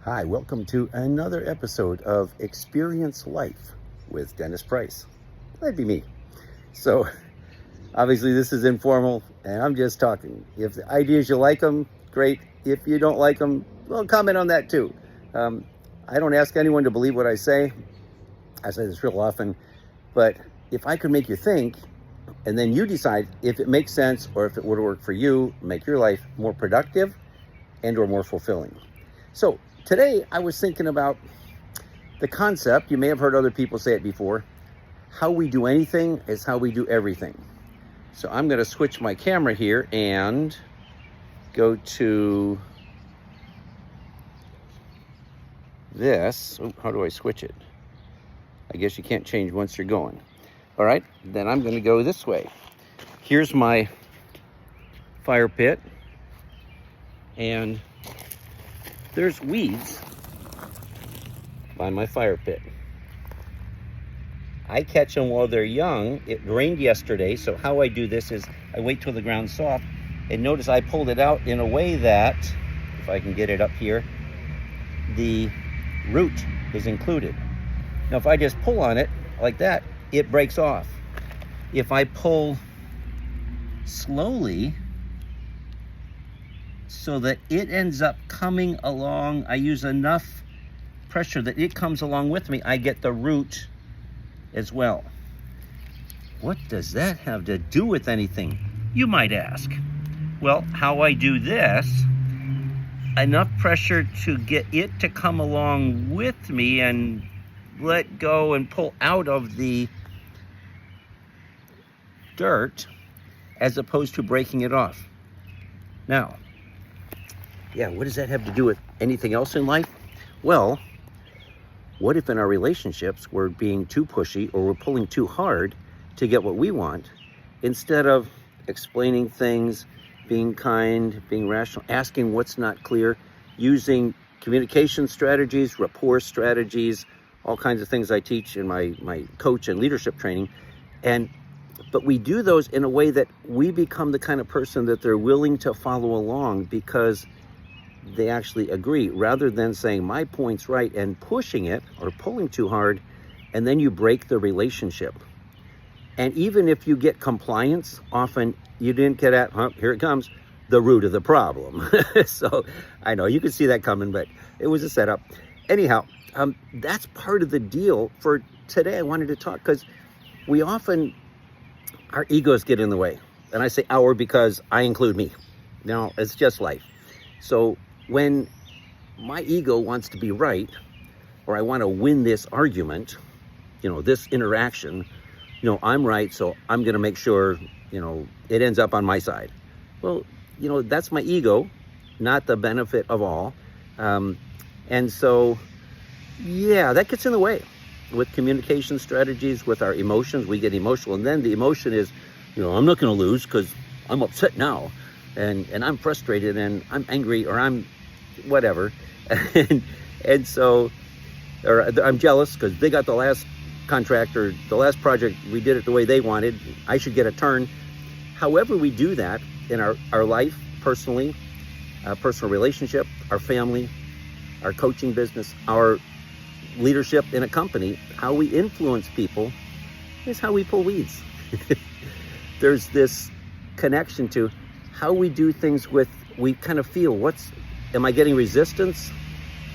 Hi, welcome to another episode of Experience Life with Dennis Price. That'd be me. So, obviously, this is informal, and I'm just talking. If the ideas you like them, great. If you don't like them, well, comment on that too. I don't ask anyone to believe what I say. I say this real often, but if I could make you think, and then you decide if it makes sense or if it would work for you, make your life more productive and or more fulfilling. So today I was thinking about the concept, you may have heard other people say it before, how we do anything is how we do everything. So I'm going to switch my camera here and go to this. Oh, how do I switch it? I guess you can't change once you're going. All right, then I'm going to go this way. Here's my fire pit, and there's weeds by my fire pit. I catch them while they're young. It rained yesterday, so how I do this is I wait till the ground's soft, and notice I pulled it out in a way that, if I can get it up here, the root is included. Now if I just pull on it like that, it breaks off. If I pull slowly so that it ends up coming along, I use enough pressure that it comes along with me, I get the root as well. What does that have to do with anything, you might ask? Well, how I do this, enough pressure to get it to come along with me and let go and pull out of the dirt as opposed to breaking it off. Now, what does that have to do with anything else in life? Well, what if in our relationships we're being too pushy or we're pulling too hard to get what we want, instead of explaining things, being kind, being rational, asking what's not clear, using communication strategies, rapport strategies, all kinds of things I teach in my coach and leadership training. But we do those in a way that we become the kind of person that they're willing to follow along because they actually agree, rather than saying my point's right and pushing it or pulling too hard, and then you break the relationship. And even if you get compliance, often you didn't get at, here it comes, the root of the problem. So I know you could see that coming, but it was a setup. Anyhow, that's part of the deal for today. I wanted to talk because we often, our egos get in the way. And I say our because I include me. Now, it's just life. So when my ego wants to be right, or I want to win this argument, this interaction, I'm right, so I'm going to make sure, it ends up on my side. Well, that's my ego, not the benefit of all. And so, that gets in the way with communication strategies, with our emotions. We get emotional, and then the emotion is, I'm not going to lose because I'm upset now, and I'm frustrated, and I'm angry, or I'm whatever, and so, or I'm jealous because they got the last contract or the last project, we did it the way they wanted, I should get a turn. However we do that in our life, personally, personal relationship, our family, our coaching business, our leadership in a company, how we influence people is how we pull weeds. There's this connection to how we do things we kind of feel, am I getting resistance?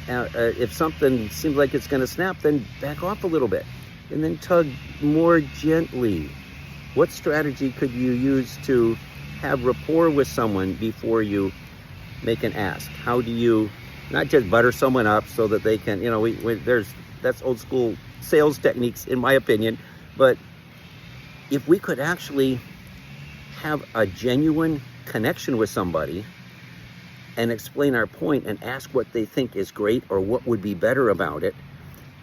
If something seems like it's going to snap, then back off a little bit and then tug more gently. What strategy could you use to have rapport with someone before you make an ask? How do you not just butter someone up so that they can, that's old school sales techniques in my opinion, but if we could actually have a genuine connection with somebody and explain our point and ask what they think is great or what would be better about it,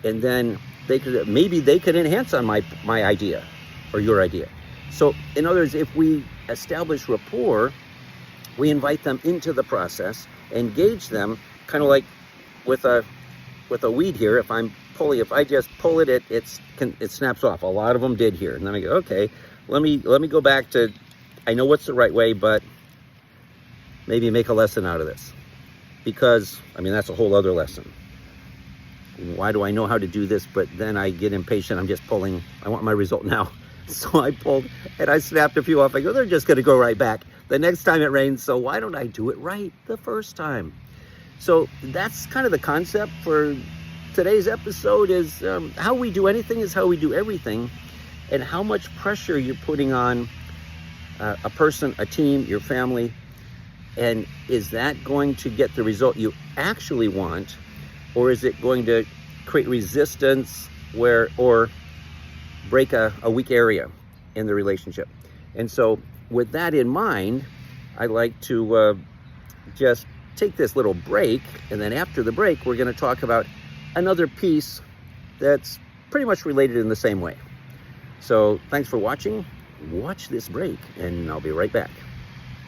and then they could enhance on my idea or your idea. So in other words, if we establish rapport, we invite them into the process, engage them, kind of like with a weed here. If I just pull it, it snaps off. A lot of them did here, and then I go, okay, let me go back to, I know what's the right way, but maybe make a lesson out of this. because, I mean, that's a whole other lesson. Why do I know how to do this, but then I get impatient? I'm just pulling. I want my result now. So I pulled and I snapped a few off. I go, they're just going to go right back the next time it rains. So why don't I do it right the first time? So that's kind of the concept for today's episode, is how we do anything is how we do everything, and how much pressure you're putting on a person, a team, your family, and is that going to get the result you actually want, or is it going to create resistance or break a weak area in the relationship? And so with that in mind, I like to just take this little break, and then after the break, we're going to talk about another piece that's pretty much related in the same way. So thanks for watching. Watch this break, and I'll be right back.